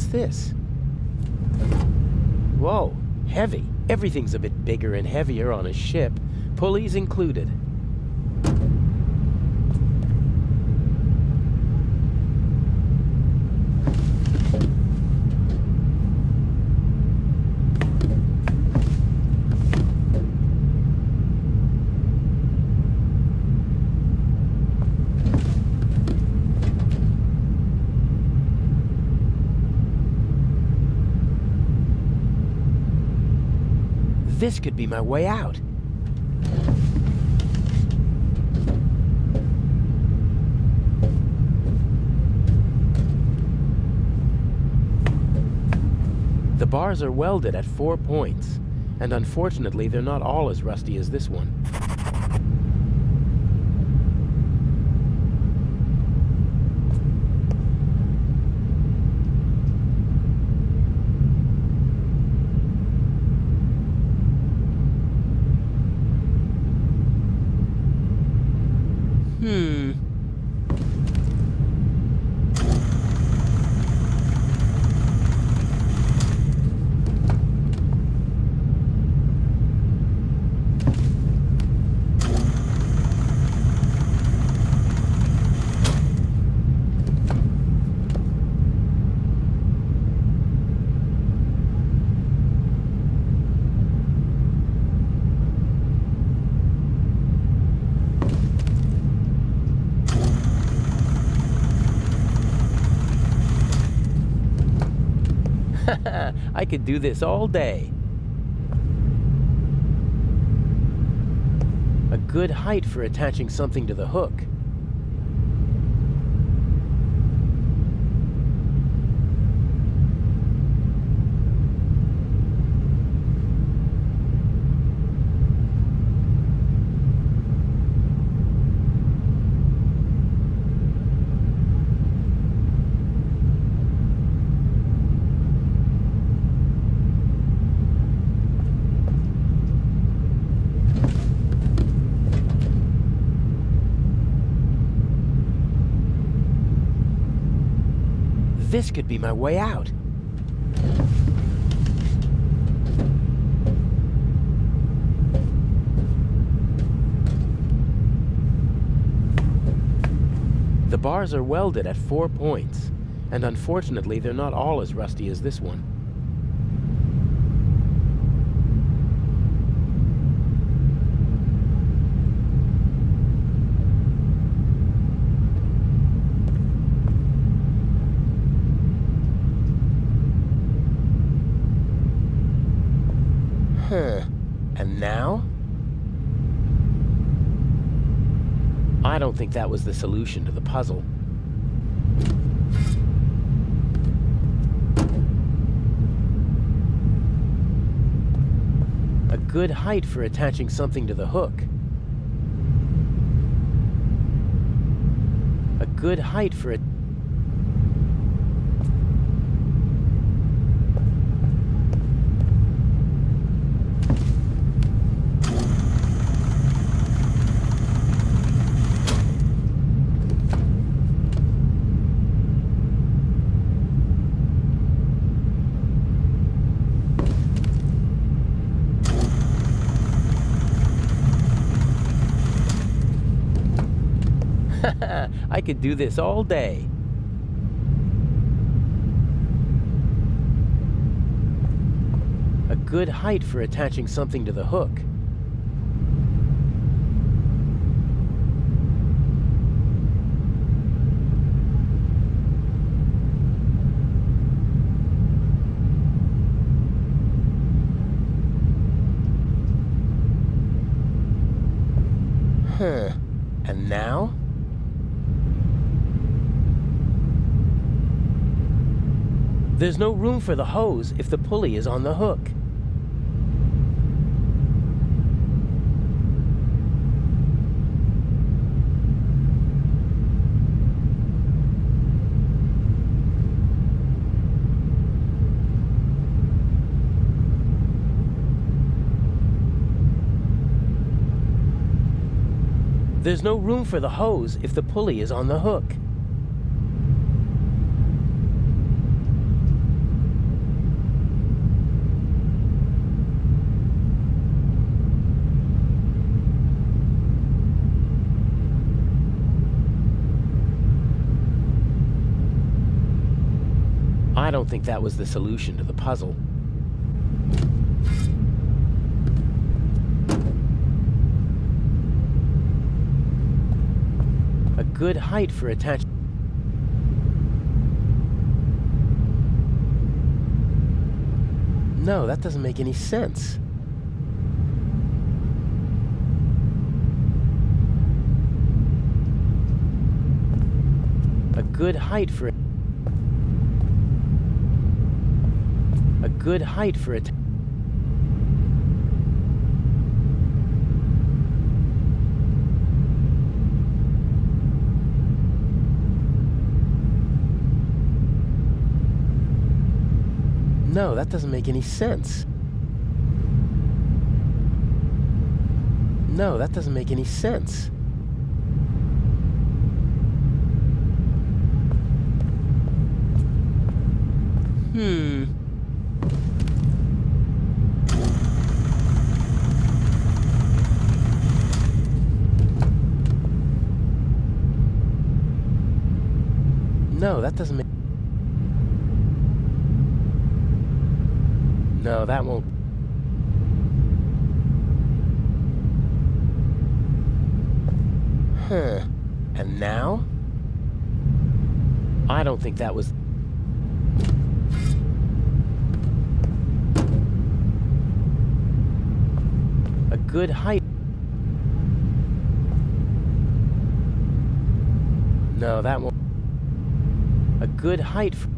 What's this? Whoa, heavy. Everything's a bit bigger and heavier on a ship, pulleys included. This could be my way out. The bars are welded at 4 points, and unfortunately they're not all as rusty as this one. I could do this all day. A good height for attaching something to the hook. This could be my way out. The bars are welded at 4 points, and unfortunately they're not all as rusty as this one. And now? I don't think that was the solution to the puzzle. A good height for attaching something to the hook. A good height for it. I could do this all day. A good height for attaching something to the hook. And now? There's no room for the hose if the pulley is on the hook. There's no room for the hose if the pulley is on the hook. I don't think that was the solution to the puzzle. A good height for attaching. No, that doesn't make any sense. A good height for... A good height for it. No, that doesn't make any sense. No, that doesn't make any sense. No, that doesn't make... No, that won't... Huh. And now? I don't think that was... A good height... No, that won't... A good height for...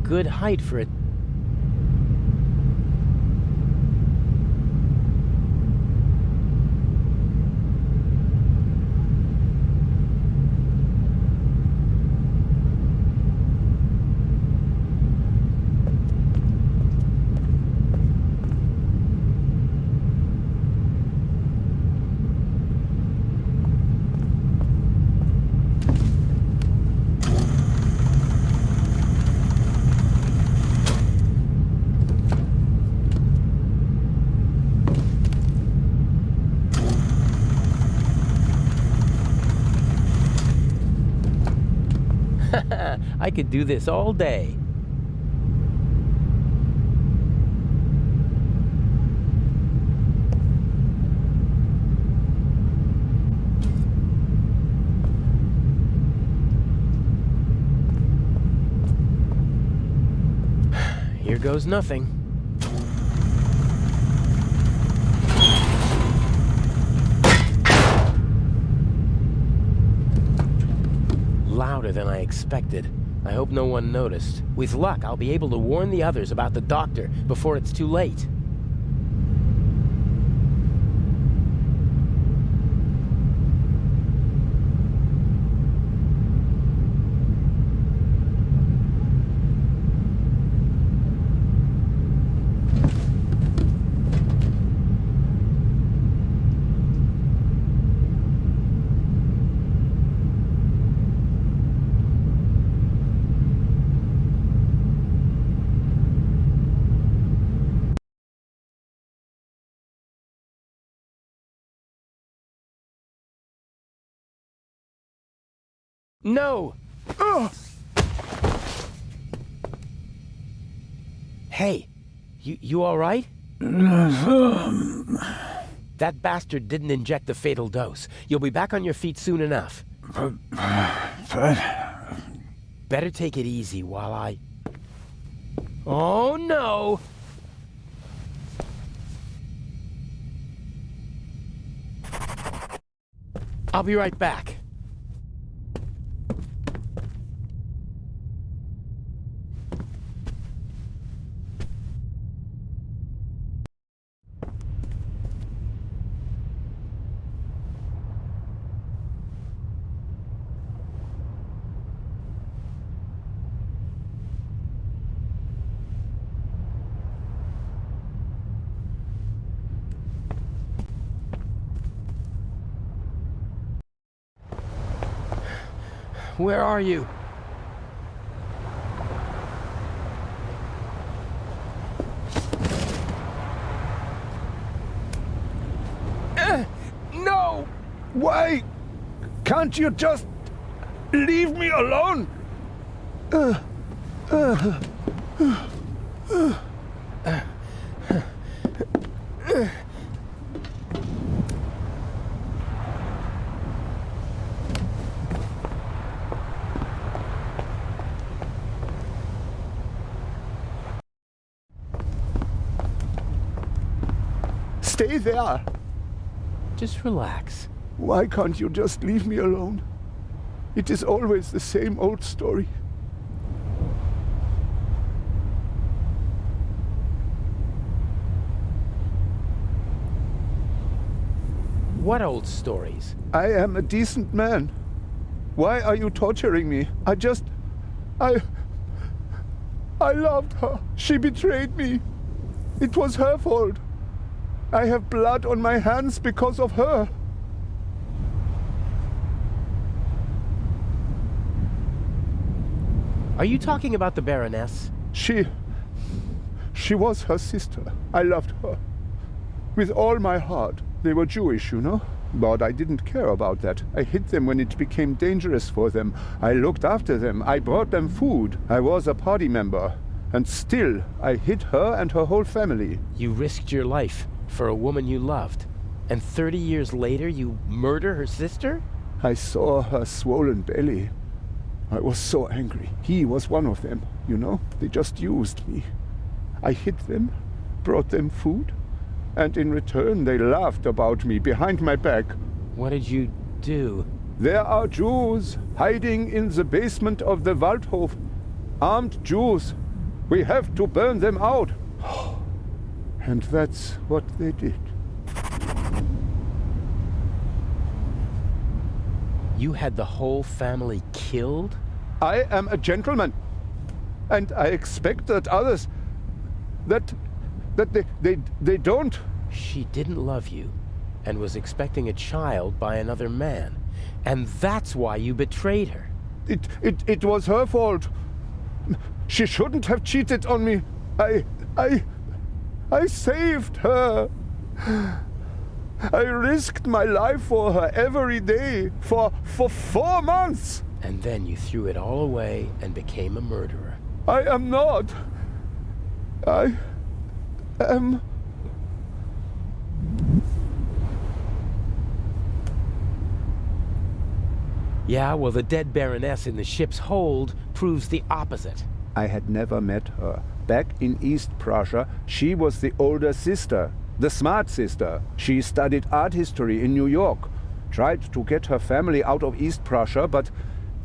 Good height for it. I could do this all day. Here goes nothing. Louder than I expected. I hope no one noticed. With luck, I'll be able to warn the others about the doctor before it's too late. No! Ugh! Hey, you all right? That bastard didn't inject the fatal dose. You'll be back on your feet soon enough. Better take it easy while I... Oh, no! I'll be right back. Where are you? No! Why can't you just leave me alone? Stay there. Just relax. Why can't you just leave me alone? It is always the same old story. What old stories? I am a decent man. Why are you torturing me? I loved her. She betrayed me. It was her fault. I have blood on my hands because of her. Are you talking about the Baroness? She was her sister. I loved her. With all my heart. They were Jewish, you know? But I didn't care about that. I hid them when it became dangerous for them. I looked after them. I brought them food. I was a party member. And still, I hid her and her whole family. You risked your life for a woman you loved. And 30 years later, you murder her sister? I saw her swollen belly. I was so angry. He was one of them, you know? They just used me. I hid them, brought them food, and in return they laughed about me behind my back. What did you do? There are Jews hiding in the basement of the Waldhof. Armed Jews. We have to burn them out. And that's what they did. You had the whole family killed? I am a gentleman. And I expect that others... that they don't. She didn't love you and was expecting a child by another man. And that's why you betrayed her. It was her fault. She shouldn't have cheated on me. I saved her. I risked my life for her every day for 4 months. And then you threw it all away and became a murderer. I am not. I am... Yeah, well, the dead Baroness in the ship's hold proves the opposite. I had never met her. Back in East Prussia, she was the older sister, the smart sister. She studied art history in New York, tried to get her family out of East Prussia, but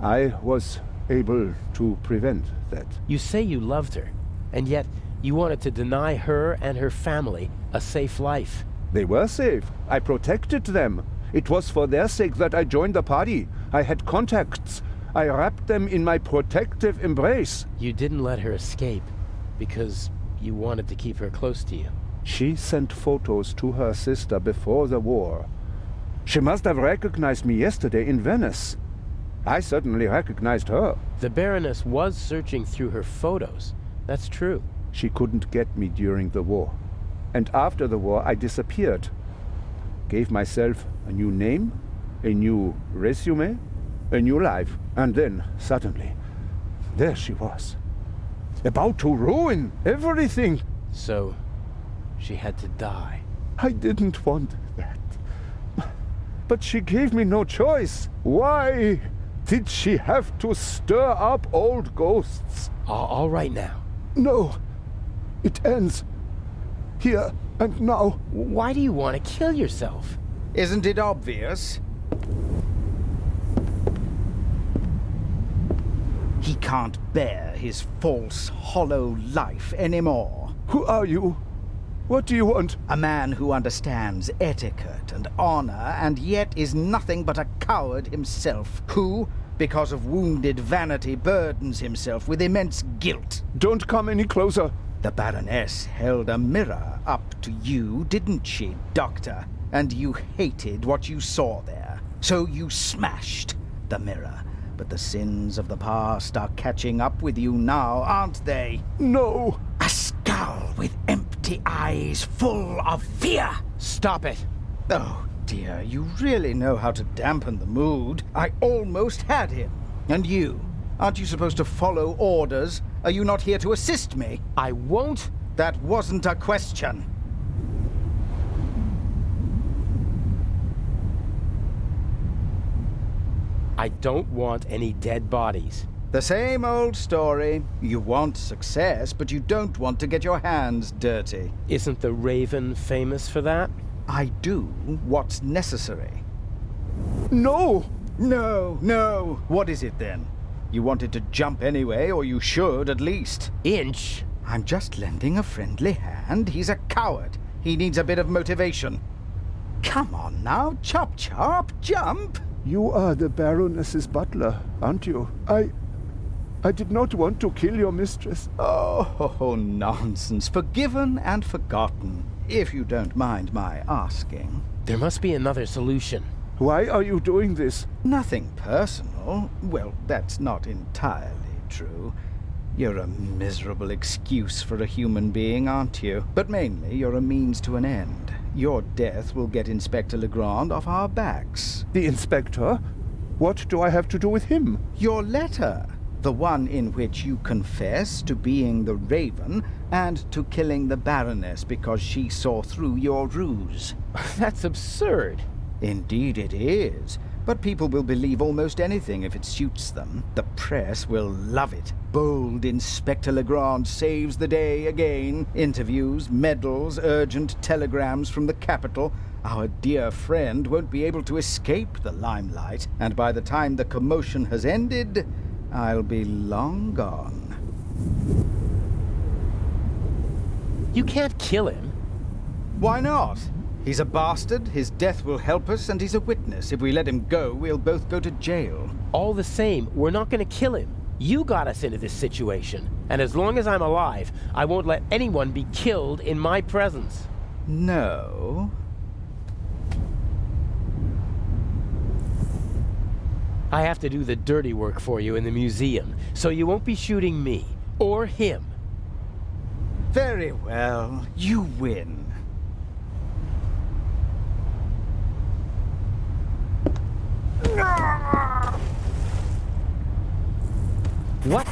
I was able to prevent that. You say you loved her, and yet you wanted to deny her and her family a safe life. They were safe. I protected them. It was for their sake that I joined the party. I had contacts. I wrapped them in my protective embrace. You didn't let her escape because you wanted to keep her close to you. She sent photos to her sister before the war. She must have recognized me yesterday in Venice. I certainly recognized her. The Baroness was searching through her photos. That's true. She couldn't get me during the war. And after the war, I disappeared. Gave myself a new name, a new resume, a new life. And then, suddenly, there she was. About to ruin everything. So, she had to die. I didn't want that. But she gave me no choice. Why did she have to stir up old ghosts? All right now. No. It ends. Here and now. Why do you want to kill yourself? Isn't it obvious? He can't bear his false, hollow life anymore. Who are you? What do you want? A man who understands etiquette and honor, and yet is nothing but a coward himself, who, because of wounded vanity, burdens himself with immense guilt. Don't come any closer. The Baroness held a mirror up to you, didn't she, Doctor? And you hated what you saw there. So you smashed the mirror. But the sins of the past are catching up with you now, aren't they? No. A skull with empty eyes full of fear. Stop it. Oh, dear, you really know how to dampen the mood. I almost had him. And you? Aren't you supposed to follow orders? Are you not here to assist me? I won't. That wasn't a question. I don't want any dead bodies. The same old story. You want success, but you don't want to get your hands dirty. Isn't the Raven famous for that? I do what's necessary. No. No. What is it then? You wanted to jump anyway, or you should at least. Inch? I'm just lending a friendly hand. He's a coward. He needs a bit of motivation. Come on now, chop, jump. You are the Baroness's butler, aren't you? I did not want to kill your mistress. Oh, nonsense. Forgiven and forgotten, if you don't mind my asking. There must be another solution. Why are you doing this? Nothing personal. Well, that's not entirely true. You're a miserable excuse for a human being, aren't you? But mainly, you're a means to an end. Your death will get Inspector Legrand off our backs. The inspector? What do I have to do with him? Your letter. The one in which you confess to being the Raven and to killing the Baroness because she saw through your ruse. That's absurd. Indeed it is. But people will believe almost anything if it suits them. The press will love it. Bold Inspector Legrand saves the day again. Interviews, medals, urgent telegrams from the capital. Our dear friend won't be able to escape the limelight. And by the time the commotion has ended, I'll be long gone. You can't kill him. Why not? He's a bastard, his death will help us, and he's a witness. If we let him go, we'll both go to jail. All the same, we're not going to kill him. You got us into this situation. And as long as I'm alive, I won't let anyone be killed in my presence. No. I have to do the dirty work for you in the museum, so you won't be shooting me, or him. Very well, you win. What?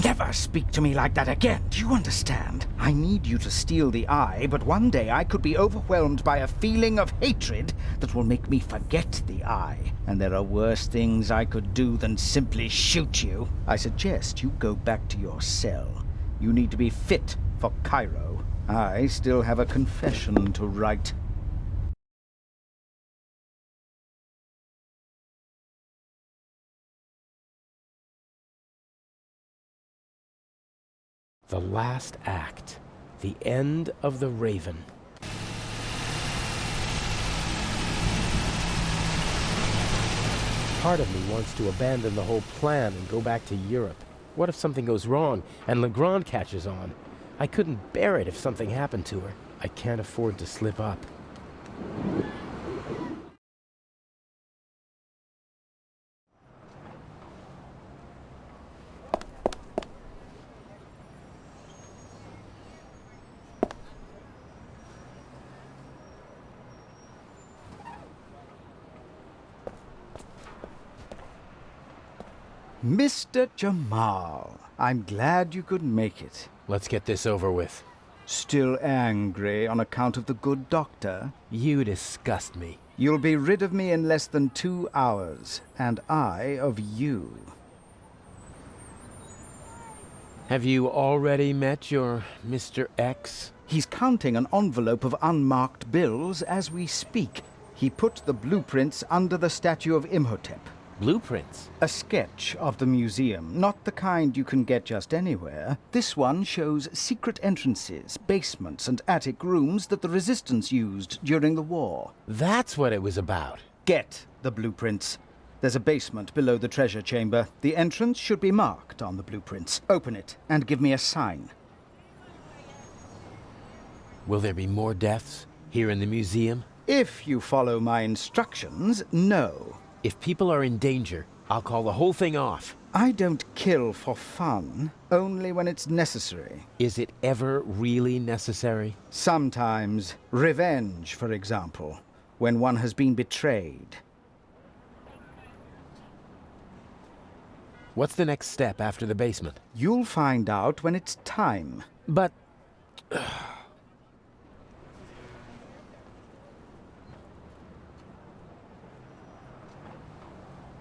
Never speak to me like that again. Do you understand? I need you to steal the eye, but one day I could be overwhelmed by a feeling of hatred that will make me forget the eye. And there are worse things I could do than simply shoot you. I suggest you go back to your cell. You need to be fit for Cairo. I still have a confession to write. The last act. The end of the Raven. Part of me wants to abandon the whole plan and go back to Europe. What if something goes wrong and Legrand catches on? I couldn't bear it if something happened to her. I can't afford to slip up. Mr. Jamal, I'm glad you could make it. Let's get this over with. Still angry on account of the good doctor? You disgust me. You'll be rid of me in less than 2 hours, and I of you. Have you already met your Mr. X? He's counting an envelope of unmarked bills as we speak. He put the blueprints under the statue of Imhotep. Blueprints? A sketch of the museum, not the kind you can get just anywhere. This one shows secret entrances, basements, and attic rooms that the Resistance used during the war. That's what it was about. Get the blueprints. There's a basement below the treasure chamber. The entrance should be marked on the blueprints. Open it and give me a sign. Will there be more deaths here in the museum? If you follow my instructions, no. If people are in danger, I'll call the whole thing off. I don't kill for fun, only when it's necessary. Is it ever really necessary? Sometimes. Revenge, for example, when one has been betrayed. What's the next step after the basement? You'll find out when it's time. But...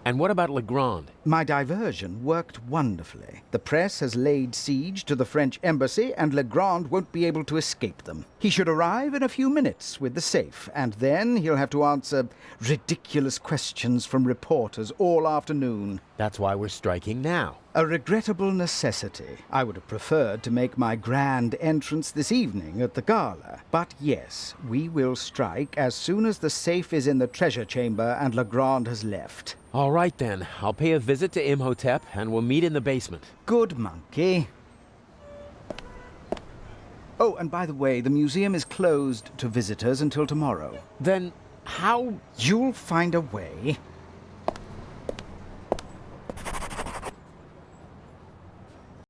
And what about Legrand? My diversion worked wonderfully. The press has laid siege to the French embassy, and Legrand won't be able to escape them. He should arrive in a few minutes with the safe, and then he'll have to answer ridiculous questions from reporters all afternoon. That's why we're striking now. A regrettable necessity. I would have preferred to make my grand entrance this evening at the gala. But yes, we will strike as soon as the safe is in the treasure chamber and Legrand has left. All right then, I'll pay a visit to Imhotep and we'll meet in the basement. Good monkey. Oh, and by the way, the museum is closed to visitors until tomorrow. Then how... You'll find a way.